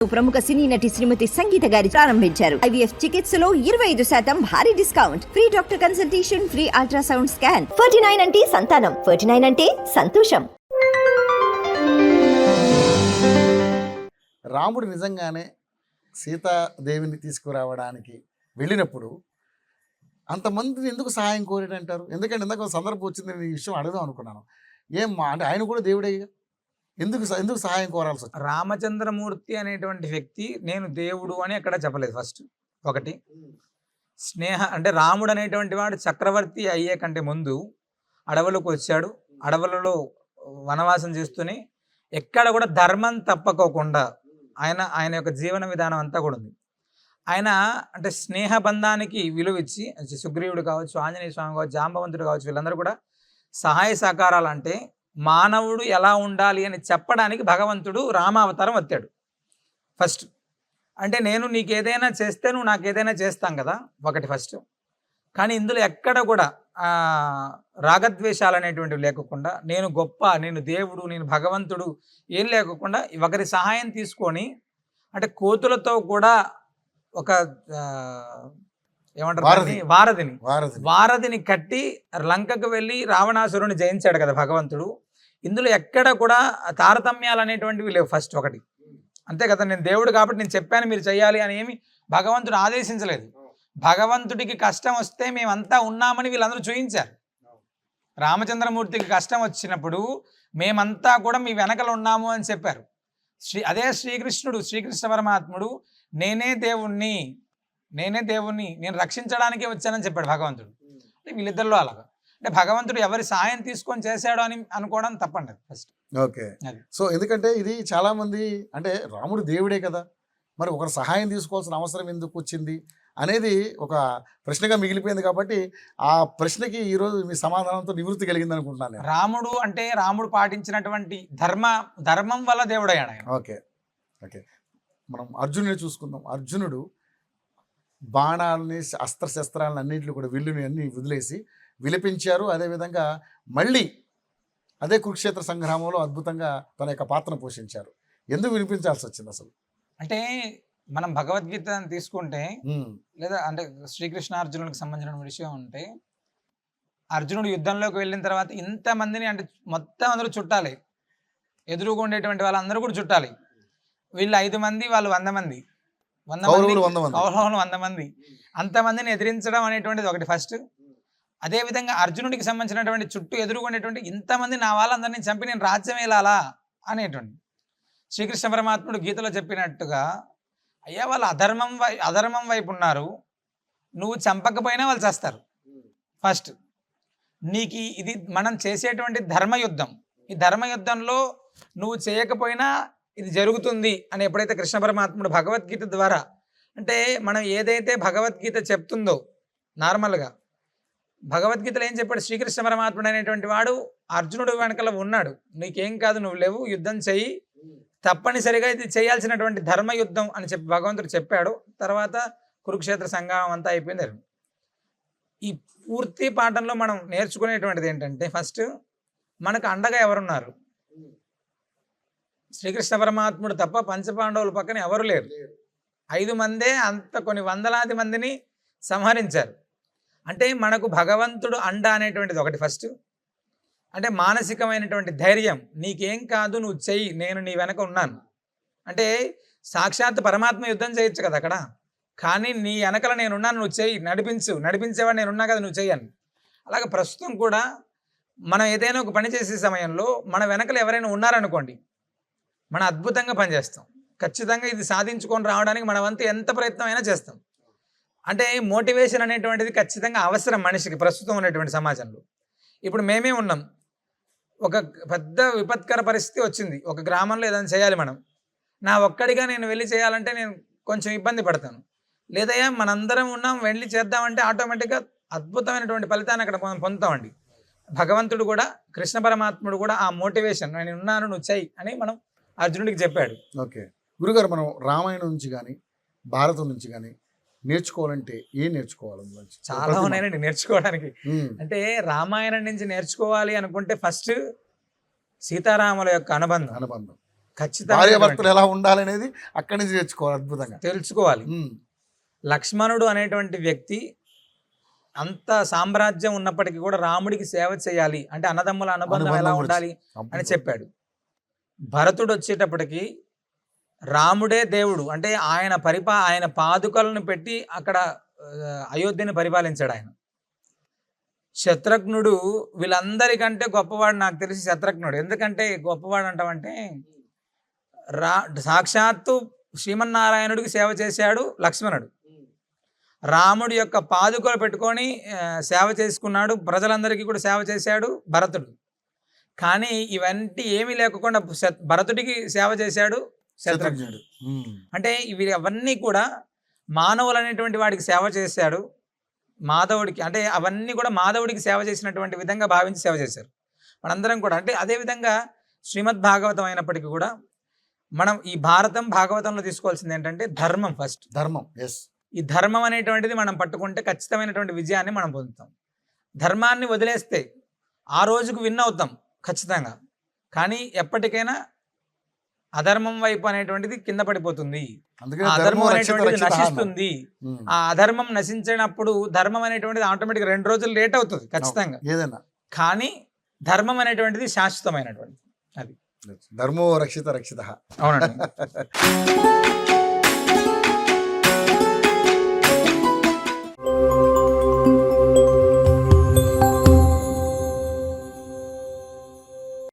ప్రముఖ సినీ నటి శ్రీమతి సంగీత గారి ప్రారంభించారు. IVF చికిత్సలో 25% భారీ discount, free doctor consultation, free ultrasound scan. 49 అంటే సంతానం, 49 అంటే సంతోషం. రాముడు నిజంగానే సీతాదేవిని తీసుకురావడానికి వెళ్ళినప్పుడు అంతమందిని ఎందుకు సహాయం కోరాడంటారు? ఎందుకంటే ఇందాక ఒక సందర్భం వచ్చింది, నేను ఈ విషయం అడుగుదాం అనుకున్నాను. అంటే ఆయన కూడా దేవుడే, ఎందుకు సహాయం కోరాల్సి వచ్చింది? రామచంద్రమూర్తి అనేటువంటి వ్యక్తి నేను దేవుడు అని ఎక్కడ చెప్పలేదు. ఫస్ట్ ఒకటి అంటే రాముడు అనేటువంటి వాడు చక్రవర్తి అయ్యే కంటే ముందు అడవులకు వచ్చాడు. అడవులలో వనవాసం చేస్తూనే ఎక్కడ కూడా ధర్మం తప్పకోకుండా ఆయన యొక్క జీవన విధానం అంతా కూడా ఉంది. ఆయన అంటే స్నేహబంధానికి విలువ ఇచ్చి, సుగ్రీవుడు కావచ్చు, ఆంజనేయ స్వామి కావచ్చు, జాంబవంతుడు కావచ్చు, వీళ్ళందరూ కూడా సహాయ సహకారాలు అంటే మానవుడు ఎలా ఉండాలి అని చెప్పడానికి భగవంతుడు రామావతారం ఎత్తాడు. ఫస్ట్ అంటే నేను నీకు ఏదైనా చేస్తే నువ్వు నాకు ఏదైనా చేస్తాం కదా, ఒకటి ఫస్ట్. కానీ ఇందులో ఎక్కడ కూడా రాగద్వేషాలు అనేటువంటివి లేకుండా, నేను గొప్ప, నేను దేవుడు, నేను భగవంతుడు ఏం లేకుండా ఒకరి సహాయం తీసుకొని, అంటే కోతులతో కూడా ఒక ఏమంటారు వారధిని కట్టి లంకకు వెళ్ళి రావణాసురుని జయించాడు కదా భగవంతుడు. ఇందులో ఎక్కడ కూడా తారతమ్యాలు అనేటువంటివి లేవు. ఫస్ట్ ఒకటి అంతే కదా, నేను దేవుడు కాబట్టి నేను చెప్పాను మీరు చెయ్యాలి అని ఏమి భగవంతుడు ఆదేశించలేదు. భగవంతుడికి కష్టం వస్తే మేమంతా ఉన్నామని వీళ్ళందరూ చూయించారు. రామచంద్రమూర్తికి కష్టం వచ్చినప్పుడు మేమంతా కూడా మీ వెనకలు ఉన్నాము అని చెప్పారు. అదే శ్రీకృష్ణ పరమాత్ముడు నేనే దేవుణ్ణి, నేను రక్షించడానికే వచ్చానని చెప్పాడు భగవంతుడు. అంటే వీళ్ళిద్దరిలో అలాగా, అంటే భగవంతుడు ఎవరి సాయం తీసుకొని చేశాడు అని అనుకోవడం తప్పండి ఫస్ట్. ఓకే, సో ఎందుకంటే ఇది చాలా మంది అంటే రాముడు దేవుడే కదా, మరి ఒకరు సహాయం తీసుకోవాల్సిన అవసరం ఎందుకు వచ్చింది అనేది ఒక ప్రశ్నగా మిగిలిపోయింది. కాబట్టి ఆ ప్రశ్నకి ఈరోజు మీ సమాధానంతో నివృత్తి కలిగింది అనుకుంటున్నాను. రాముడు పాటించినటువంటి ధర్మం వల్ల దేవుడయ్యాడు ఆయన. ఓకే, మనం అర్జునుడిని చూసుకుందాం. అర్జునుడు బాణాలని, అస్త్రశస్త్రాలను అన్నింటిలో కూడా విల్లుని అన్ని వదిలేసి విలిపించారు. అదేవిధంగా మళ్ళీ అదే కురుక్షేత్ర సంగ్రామంలో అద్భుతంగా తన యొక్క పాత్రను పోషించారు. ఎందుకు వినిపించాల్సి వచ్చింది అసలు? అంటే మనం భగవద్గీత తీసుకుంటే, లేదా అంటే శ్రీకృష్ణార్జునుడికి సంబంధించిన విషయం ఉంటే, అర్జునుడు యుద్ధంలోకి వెళ్ళిన తర్వాత ఇంతమందిని అంటే మొత్తం అందరూ చుట్టాలి, ఎదురుగా ఉండేటువంటి వాళ్ళందరూ కూడా చుట్టాలి. వీళ్ళు 5 మంది, వాళ్ళు 100 మంది, కౌరవులు 100 మంది, అంతమందిని ఎదిరించడం అనేటువంటిది ఒకటి ఫస్ట్. అదేవిధంగా అర్జునుడికి సంబంధించినటువంటి చుట్టూ ఎదురుకునేటువంటి ఇంతమంది నా వాళ్ళందరినీ చంపి నేను రాజ్యం వెళ్ళాలా అనేటువంటి శ్రీకృష్ణ పరమాత్ముడు గీతలో చెప్పినట్టుగా, అయ్యా వాళ్ళు అధర్మం వైపు ఉన్నారు, నువ్వు చంపకపోయినా వాళ్ళు చేస్తారు. ఫస్ట్ నీకు ఇది మనం చేసేటువంటి ధర్మయుద్ధం, ఈ ధర్మయుద్ధంలో నువ్వు చేయకపోయినా ఇది జరుగుతుంది అని ఎప్పుడైతే కృష్ణ పరమాత్ముడు భగవద్గీత ద్వారా, అంటే మనం ఏదైతే భగవద్గీత చెప్తుందో, నార్మల్గా భగవద్గీతలో ఏం చెప్పాడు శ్రీకృష్ణ పరమాత్ముడు అనేటువంటి వాడు, అర్జునుడు వెనకల ఉన్నాడు, నీకేం కాదు, నువ్వు లేవు, యుద్ధం చెయ్యి, తప్పనిసరిగా ఇది చేయాల్సినటువంటి ధర్మయుద్ధం అని చెప్పి భగవంతుడు చెప్పాడు. తర్వాత కురుక్షేత్ర సంగ్రామం అంతా అయిపోయింది. ఈ పూర్తి పాఠంలో మనం నేర్చుకునేటువంటిది ఏంటంటే, ఫస్ట్ మనకు అండగా ఎవరున్నారు? శ్రీకృష్ణ పరమాత్ముడు తప్ప పంచపాండవుల పక్కన ఎవరు లేరు. 5 మందే అంత కొన్ని వందలాది మందిని సంహరించారు. అంటే మనకు భగవంతుడు అండ అనేటువంటిది ఒకటి ఫస్ట్. అంటే మానసికమైనటువంటి ధైర్యం, నీకేం కాదు, నువ్వు చెయ్యి, నేను నీ వెనక ఉన్నాను. అంటే సాక్షాత్ పరమాత్మ యుద్ధం చేయొచ్చు కదా అక్కడ, కానీ నీ వెనకల నేనున్నాను, నువ్వు చెయ్యి, నడిపించేవాడు నేనున్నా కదా, నువ్వు చెయ్యను. అలాగే ప్రస్తుతం కూడా మనం ఏదైనా ఒక పని చేసే సమయంలో మన వెనకలు ఎవరైనా ఉన్నారనుకోండి, మనం అద్భుతంగా పనిచేస్తాం. ఖచ్చితంగా ఇది సాధించుకొని రావడానికి మన వంతు ఎంత ప్రయత్నం అయినా చేస్తాం. అంటే మోటివేషన్ అనేటువంటిది ఖచ్చితంగా అవసరం మనిషికి ప్రస్తుతం ఉన్నటువంటి సమాజంలో. ఇప్పుడు మేమే ఉన్నాం, ఒక పెద్ద విపత్కర పరిస్థితి వచ్చింది, ఒక గ్రామంలో ఏదైనా చేయాలి, మనం నా ఒక్కడిగా నేను వెళ్ళి చేయాలంటే నేను కొంచెం ఇబ్బంది పడతాను. లేదయ్యా మనందరం ఉన్నాం, వెళ్ళి చేద్దామంటే ఆటోమేటిక్గా అద్భుతమైనటువంటి ఫలితాన్ని అక్కడ పొందుతామండి. భగవంతుడు కూడా, కృష్ణ పరమాత్ముడు కూడా ఆ మోటివేషన్, నేను ఉన్నాను, నువ్వు చెయ్యి అని మనం అర్జునుడికి చెప్పాడు. ఓకే గురుగారు, మనం రామాయణం నుంచి కానీ భారతం నుంచి కానీ నేర్చుకోవాలంటే ఏం నేర్చుకోవాలి? చాలా ఉన్నాయండి నేర్చుకోవడానికి. అంటే రామాయణం నుంచి నేర్చుకోవాలి అనుకుంటే ఫస్ట్ సీతారాముల యొక్క అనుబంధం ఖచ్చితంగా భార్యాభర్తలు ఎలా ఉండాలనేది అక్కడి నుంచి నేర్చుకోవాలి అద్భుతంగా. తెలుసుకోవాలి. ఉమ్, లక్ష్మణుడు అనేటువంటి వ్యక్తి అంత సామ్రాజ్యం ఉన్నప్పటికీ కూడా రాముడికి సేవ చేయాలి అంటే అన్నదమ్ముల అనుబంధం ఎలా అనుబంధం ఉండాలి అని అద్భుతం. చెప్పాడు. భరతుడు వచ్చేటప్పటికి రాముడే దేవుడు అంటే ఆయన పాదుకలను పెట్టి అక్కడ అయోధ్యని పరిపాలించాడు ఆయన. శత్రుఘ్నుడు వీళ్ళందరికంటే గొప్పవాడు నాకు తెలిసి శత్రుఘ్నుడు. ఎందుకంటే గొప్పవాడు అంటామంటే సాక్షాత్తు శ్రీమన్నారాయణుడికి సేవ చేశాడు లక్ష్మణుడు. రాముడి యొక్క పాదుకలు పెట్టుకొని సేవ చేసుకున్నాడు, ప్రజలందరికీ కూడా సేవ చేశాడు భరతుడు. కానీ ఇవన్నీ ఏమీ లేకుండా భరతుడికి సేవ చేశాడు శత్రుఘ్నుడు. ఉమ్, అంటే ఇవి అవన్నీ కూడా మానవులు అనేటువంటి వాడికి సేవ చేశాడు మాధవుడికి. అంటే అవన్నీ కూడా మాధవుడికి సేవ చేసినటువంటి విధంగా భావించి సేవ చేశారు మనందరం కూడా. అంటే అదేవిధంగా శ్రీమద్ భాగవతం అయినప్పటికీ కూడా మనం ఈ భాగవతంలో తీసుకోవాల్సింది ఏంటంటే ధర్మం ఫస్ట్. ధర్మం, ఎస్. ఈ ధర్మం అనేటువంటిది మనం పట్టుకుంటే ఖచ్చితమైనటువంటి విజయాన్ని మనం పొందుతాం. ధర్మాన్ని వదిలేస్తే ఆ రోజుకు విన్ అవుతాం ఖచ్చితంగా, కానీ ఎప్పటికైనా అధర్మం వైపు అనేటువంటిది కింద పడిపోతుంది. అందుకని ఆ అధర్మం ధర్మో రక్షిత అనేటువంటిది రక్షితః అన్నారు. నశిస్తుంది. ఉమ్, ఆ అధర్మం నశించినప్పుడు ధర్మం అనేటువంటిది ఆటోమేటిక్ 2 రోజులు లేట్ అవుతుంది ఖచ్చితంగా, ఏదైనా కానీ ధర్మం అనేటువంటిది శాశ్వతమైనటువంటిది. అది ధర్మో రక్షిత రక్షితః. అవునండి.